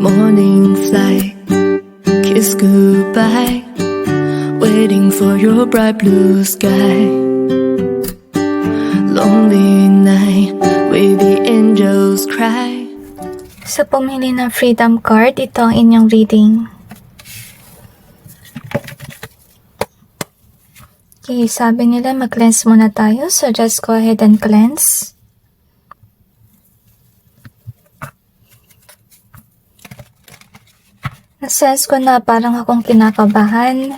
Morning flight, kiss goodbye, waiting for your bright blue sky. Lonely night, where the angels cry. Sa pumili ng Freedom Card, ito ang inyong reading. Okay, sabi nila mag-cleanse muna tayo, so just go ahead and cleanse. Nasense ko na parang akong kinakabahan.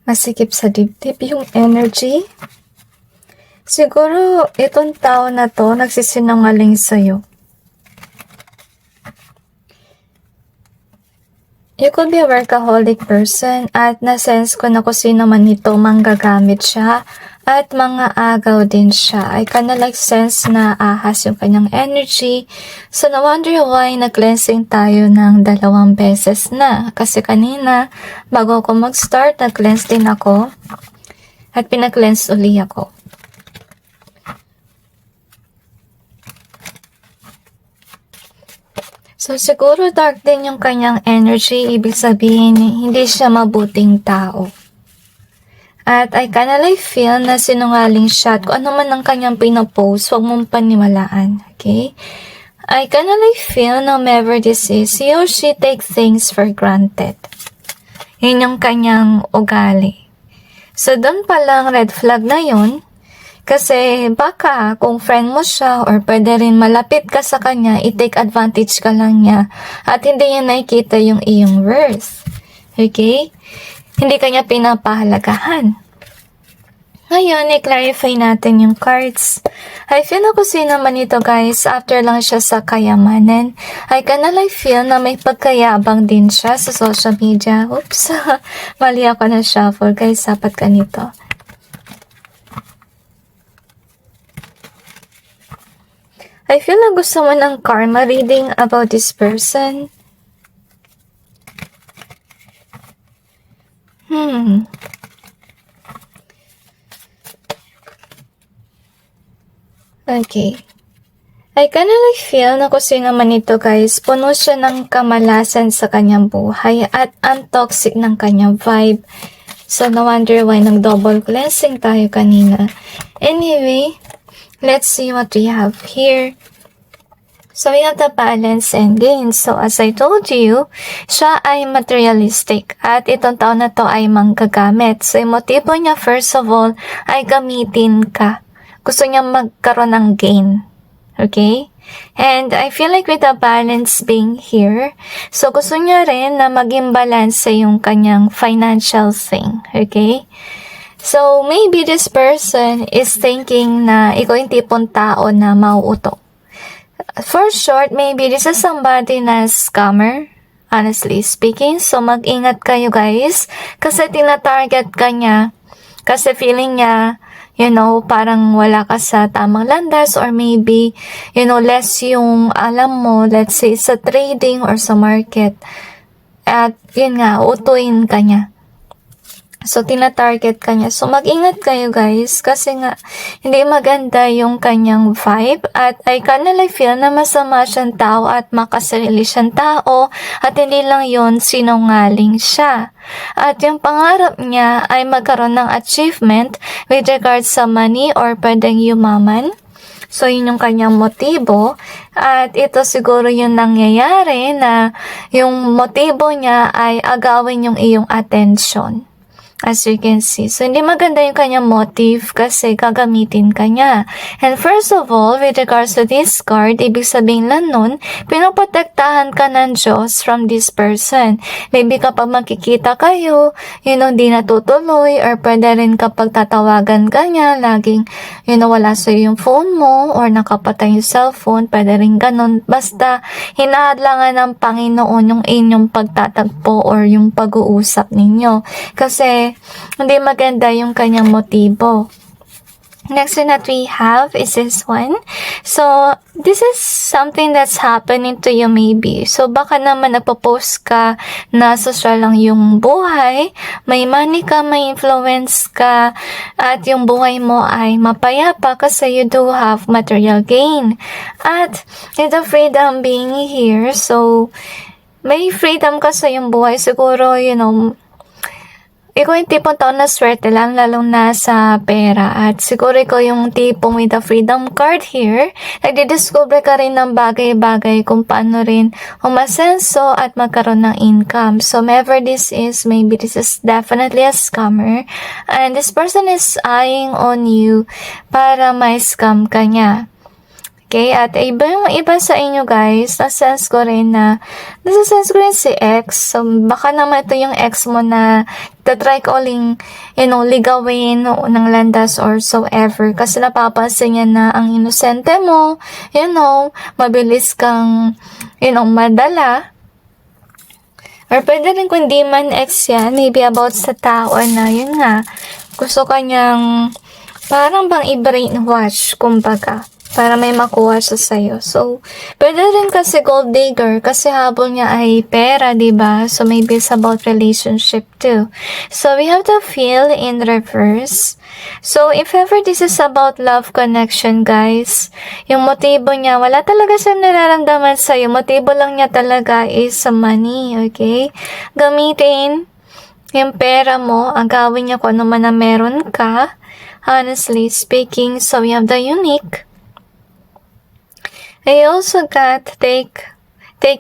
Masikip sa dibdib yung energy. Siguro, itong tao na to nagsisinungaling sa'yo. You could be a workaholic person at nasense ko na kung sino man ito manggagamit siya at mga agaw din siya. I kinda like sense na ahas yung kanyang energy. So na-wonder why nag-cleansing tayo ng 2 beses na. Kasi kanina, bago ako mag-start, nag-cleanse din ako at pinag-cleanse uli ako. So, siguro dark din yung kanyang energy. Ibig sabihin, hindi siya mabuting tao. At I kinda like feel na sinungaling siya. At kung ano man ang kanyang pinopost, huwag mong paniwalaan. Okay? I kinda like feel no whomever this is, he or she take things for granted. Yun yung kanyang ugali. So, doon palang red flag na yun. Kasi baka kung friend mo siya or pwede rin malapit ka sa kanya, i-take advantage ka lang niya at hindi niya nakikita yung iyong worth. Okay? Hindi kanya pinapahalagahan. Ngayon, i-clarify natin yung cards. I feel na kung sino man ito guys, after lang siya sa kayamanan, I kinda like feel na may pagkayabang din siya sa social media. Oops, mali ako na shuffle guys, dapat ganito. I feel na gusto mo ng karma reading about this person. Okay. I kinda like feel na kung sino man ito guys, puno siya ng kamalasan sa kanyang buhay at untoxic ng kanyang vibe. So, no wonder why nag-double cleansing tayo kanina. Anyway, let's see what we have here. So, we have the balance and gain. So, as I told you, siya ay materialistic. At itong tao na to ay manggagamit. So, yung motibo niya, first of all, ay gamitin ka. Gusto niya magkaroon ng gain. Okay? And I feel like with the balance being here, so gusto niya rin na maging balance yung kanyang financial thing. Okay? So, maybe this person is thinking na ikaw yung tipong tao na mauuto. For short, maybe this is somebody na scammer, honestly speaking. So, mag-ingat kayo guys. Kasi tina-target ka niya. Kasi feeling niya, you know, parang wala ka sa tamang landas or maybe, you know, less yung alam mo, let's say, sa trading or sa market. At, yun nga, utuin ka niya. So, tina-target ka niya. So, mag-ingat kayo guys kasi nga, hindi maganda yung kanyang vibe at I kinda like feel na masama siyang tao at makasarili siyang tao at hindi lang yun, sinungaling siya. At yung pangarap niya ay magkaroon ng achievement with regards sa money or pwedeng yumaman. So, yun yung kanyang motibo. At ito siguro yung nangyayari na yung motibo niya ay agawin yung iyong attention. As you can see. So, hindi maganda yung kanyang motive kasi gagamitin ka niya. And first of all, with regards to this card, ibig sabihin lang nun, pinoprotektahan ka ng Diyos from this person. Maybe kapag makikita kayo, you know, di natutuloy or pwede rin kapag tatawagan ka niya, laging, you know, wala sa yung phone mo or nakapatay yung cellphone, pwede rin ganun. Basta, hinahadlangan ng Panginoon yung inyong pagtatagpo or yung pag-uusap ninyo. Kasi, hindi maganda yung kanyang motibo. Next one that we have is this one. So, this is something that's happening to you maybe. So, baka naman nagpo-post ka na social lang yung buhay, may money ka, may influence ka, at yung buhay mo ay mapayapa kasi you do have material gain. At, the freedom being here, so, may freedom ka sa yung buhay. Siguro, ikaw yung tipong tao na swerte lang, lalong na sa pera. At siguro ikaw yung tipong with the freedom card here, nagdidiscover ka rin ng bagay-bagay kung paano rin umasenso at magkaroon ng income. So, whoever this is, maybe this is definitely a scammer. And this person is eyeing on you para ma-scam ka niya. Okay, at yung iba sa inyo guys, nasense ko rin si ex. So, baka naman ito yung ex mo na tatry ko uling, ligawin ng landas or so ever. Kasi napapansin niya na ang inosente mo, mabilis kang, madala. Or pwede rin kung di man ex yan, maybe about sa tao na, yun nga, gusto kanyang, parang bang i-brainwash, kumbaga, para may makuha siya sa'yo. So, pwede rin kasi gold digger kasi habol niya ay pera, diba? So, maybe it's about relationship too. So, we have the feel in reverse. So, if ever this is about love connection, guys, yung motibo niya, wala talaga siyang nararamdaman sa'yo. Motibo lang niya talaga is sa money, okay? Gamitin yung pera mo, ang gawin niya kung ano man na meron ka, honestly speaking. So, we have the unique. I also got take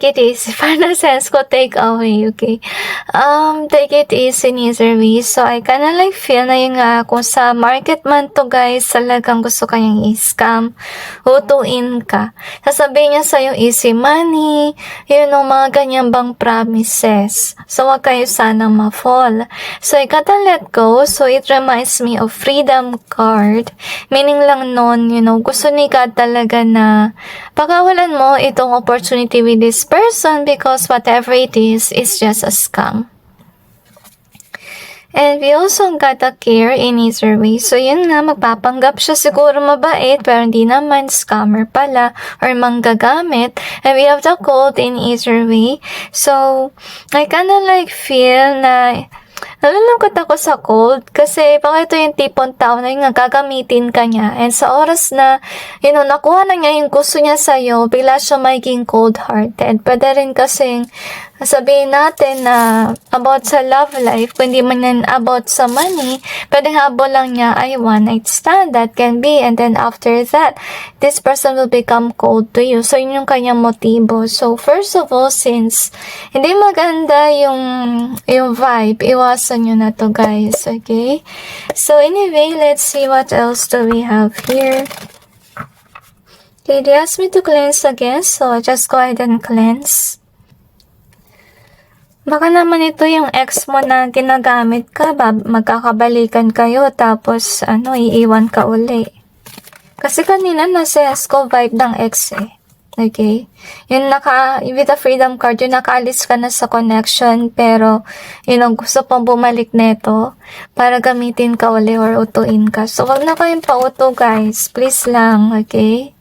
it easy. Para sense ko, take away, okay? Take it easy, easily. So, I kinda feel na yung kung sa market man to, guys, talagang gusto kanyang i-scam, hutuin ka. Sasabihin niya sa'yo, easy money, mga ganyan bang promises. So, wag kayo sana ma-fall. So, I gotta let go. So, it reminds me of freedom card. Meaning lang nun, gusto ni God talaga na pakawalan mo itong opportunity with this person because whatever it is just a scam. And we also got a care in either way. So, yun nga, magpapanggap siya siguro mabait, pero hindi naman, scammer pala, or manggagamit. And we have the gold in either way. So, I kinda feel na nalulungkot ako sa cold kasi baka ito yung tipong tao na yung gagamitin ka niya. And sa oras na, nakuha na niya yung gusto niya sa'yo, bigla siya maging cold-hearted. Pwede rin kasing sabihin natin na about sa love life, kung hindi man yan about sa money, pwedeng habol lang niya ay one night stand, that can be, and then after that, this person will become cold to you. So, yun yung kanyang motibo. So, first of all, since hindi maganda yung vibe, iwasan nyo na to, guys, okay? So, anyway, let's see what else do we have here. Okay, they asked me to cleanse again, so just go ahead and cleanse. Baka naman ito yung ex mo na ginagamit ka, magkakabalikan kayo, tapos, iiwan ka uli. Kasi kanina nasa esko vibe ng ex eh. Okay? With the freedom card, yung nakaalis ka na sa connection, pero, gusto pang bumalik neto, para gamitin ka uli or utuin ka. So, wag na kayong pauto, guys. Please lang, okay?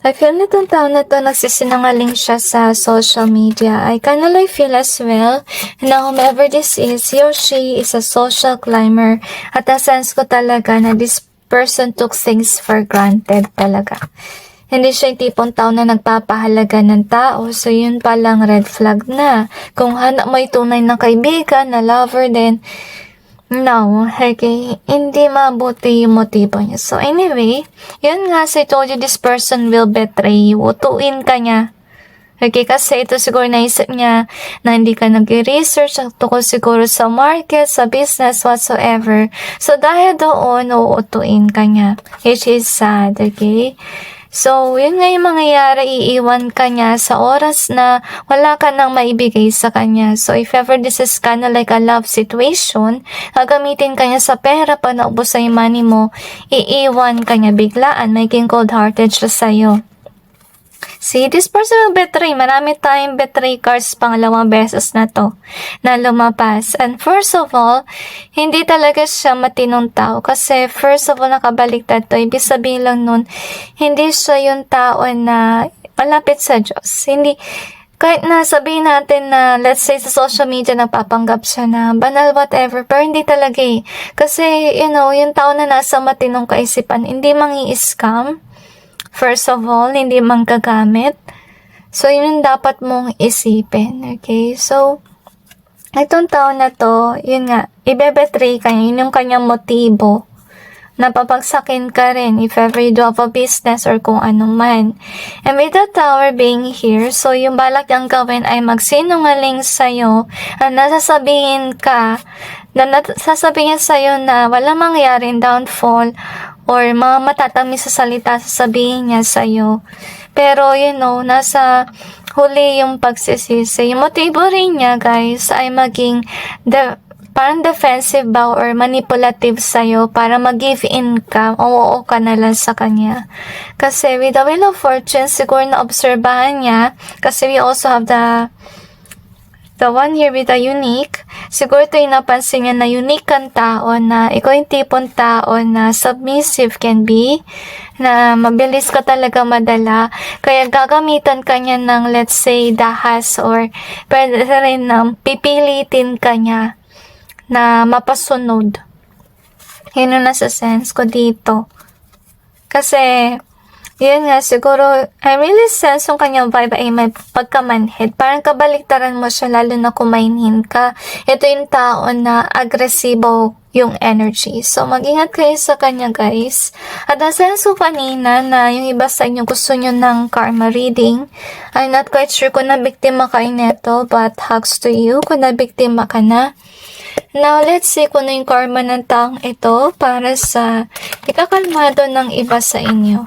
I feel nitong tao na to nagsisinungaling siya sa social media. I kinda feel as well na whomever this is, he or she is a social climber. At ang sense ko talaga na this person took things for granted talaga. Hindi siya yung tipong tao na nagpapahalaga ng tao. So, yun palang red flag na. Kung hanap mo tunay na kaibigan, na lover din, no, okay, hindi mabuti yung motibo niya. So, anyway, yun nga, so I told you this person will betray you. Utuin ka niya. Okay, kasi ito siguro naisip niya na hindi ka nag-research tungkol siguro sa market, sa business, whatsoever. So, dahil doon, uutuin ka niya. Which is sad, okay? So, yun nga yung mangyayari, iiwan ka niya sa oras na wala ka nang maibigay sa kanya. So, if ever this is kinda like a love situation, gagamitin ka niya sa pera pag naubos sa yung money mo, iiwan ka niya biglaan, maging cold-hearted siya sa'yo. See, this person will betray. Marami tayong betray cards pangalawang beses na to na lumabas. And first of all, hindi talaga siya matinong tao kasi first of all, nakabaliktad to. Ibig sabihin lang nun, hindi siya yung tao na malapit sa Diyos. Hindi, kahit na sabihin natin na, let's say, sa social media, nagpapanggap siya na banal, whatever, pero hindi talaga eh. Kasi, yung tao na nasa matinong kaisipan, hindi mangi-scam. First of all, hindi manggagamit. So, yun yung dapat mong isipin. Okay? So, itong tao na to, yun nga, ibebetray ka niya. Yun yung kanyang motibo. Napapagsakin ka rin if ever you do have a business or kung ano man. And with the tower being here, so yung balak niyang gawin ay magsinungaling sa'yo at nasasabihin niya sa'yo na wala mangyaring downfall or mga matatamis sa salita sasabihin niya sa'yo. Pero, nasa huli yung pagsisisi. Yung motibo rin niya, guys, ay maging parang defensive ba or manipulative sa'yo para mag-give in ka o oo ka na lang sa kanya. Kasi with the Wheel of Fortune, siguro na obserbahan niya kasi we also have the one here with the unique. Siguro ito yung napansin niya na unique kang tao na ikaw yung tipong tao na submissive can be, na mabilis ka talaga madala. Kaya gagamitan ka niya ng let's say dahas or pwede rin ng pipilitin ka niya na mapasunod. Yun yung nasa sense ko dito. Kasi, yun nga, siguro, I really sense yung kanyang vibe ay may pagkamanhid. Parang kabaliktaran mo siya, lalo na kumainhin ka. Ito yung tao na agresibo yung energy. So, mag-ingat kayo sa kanya, guys. At nasense ko kanina na yung iba sa inyo gusto nyo ng karma reading. I'm not quite sure kung nabiktima kayo neto, but hugs to you kung nabiktima ka na. Now, let's see kung ano yung karma ng taong ito para sa ikakalmado ng iba sa inyo.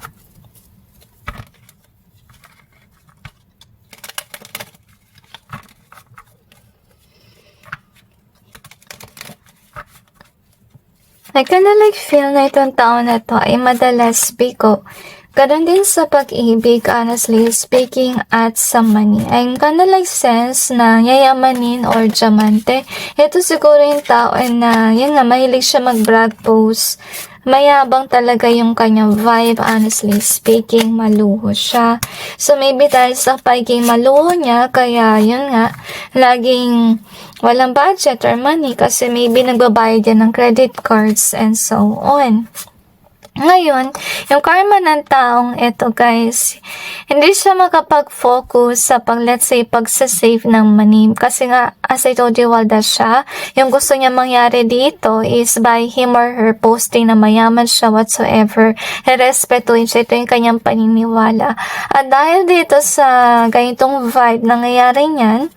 I kinda feel na itong tao na to ay madalas bigo. Ganon din sa pag-ibig, honestly speaking, at sa money. I kinda sense na yayamanin or diamante. Ito siguro yung tao na, yun nga, mahilig siya mag-brag post. Mayabang talaga yung kanyang vibe, honestly speaking, maluho siya. So, maybe dahil sa pagiging maluho niya, kaya yun nga, laging walang budget or money kasi maybe nagbabayad yan ng credit cards and so on. Ngayon, yung karma ng taong ito, guys, hindi siya makapag-focus sa let's say, pagsasave ng money. Kasi nga, as I told you, walda siya. Yung gusto niya mangyari dito is by him or her posting na mayaman siya whatsoever. Respetuhin siya. Ito yung kanyang paniniwala. At dahil dito sa ganitong vibe, nangyayari niyan,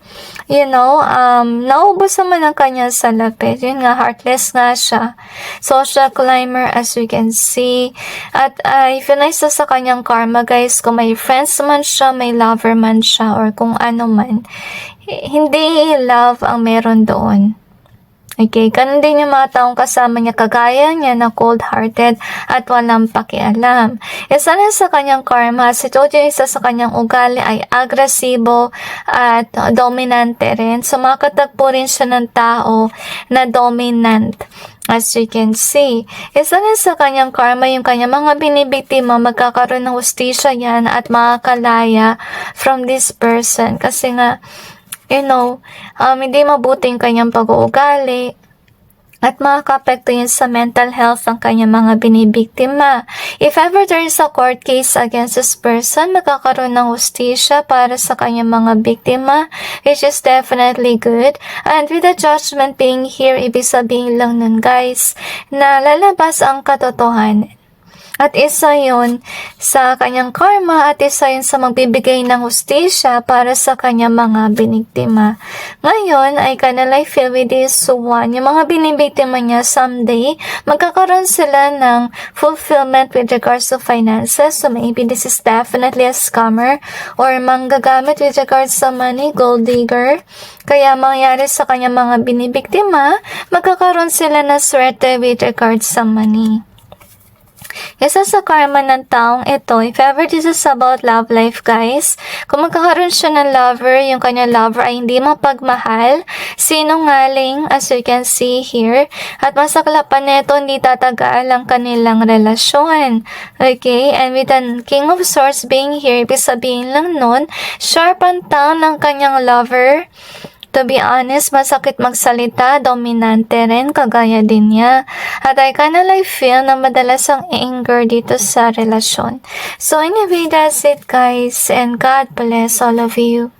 naubos naman ang kanya sa lapit. Yun nga, heartless nga siya. Social climber, as we can see. At if yun ay sa kanyang karma, guys, kung may friends man siya, may lover man siya, or kung ano man, hindi love ang meron doon. Okay, ganun din yung mga taong kasama niya, kagaya niya na cold-hearted at walang pakialam. Isa rin sa kanyang karma, si told you, isa sa kanyang ugali ay agresibo at dominante rin. So, makatagpo rin siya ng tao na dominant. As you can see, isa rin sa kanyang karma yung kanyang mga binibiktima, magkakaroon ng hustisya yan at makakalaya from this person. Kasi nga, hindi mabuting kanyang pag-uugali at makaka-apekto yun sa mental health ng kanyang mga binibiktima. If ever there is a court case against this person, magkakaroon ng hustisya para sa kanyang mga biktima, which is definitely good. And with the judgment being here, ibig sabihin lang nun, guys, na lalabas ang katotohanan. At isa yun sa kanyang karma at isa yun sa magbibigay ng hustisya para sa kanyang mga biniktima. Ngayon, I kinda feel with this one, yung mga binibiktima niya someday, magkakaroon sila ng fulfillment with regards to finances. So maybe this is definitely a scammer or manggagamit with regards sa money, gold digger. Kaya mangyari sa kanyang mga binibiktima, magkakaroon sila ng swerte with regards sa money. Isa sa karma ng taong ito, if ever this is about love life guys, kung magkakaroon siya ng lover, yung kanyang lover ay hindi mapagmahal, sinungaling, as you can see here, at masaklapan nito, hindi tatagal ang kanilang relasyon. Okay? And with the King of Swords being here, ibig sabihin lang nun, sharp ang tongue ng kanyang lover. To be honest, masakit magsalita, dominante rin, kagaya din niya. At I kinda like feel na madalas ang anger dito sa relasyon. So anyway, that's it guys, and God bless all of you.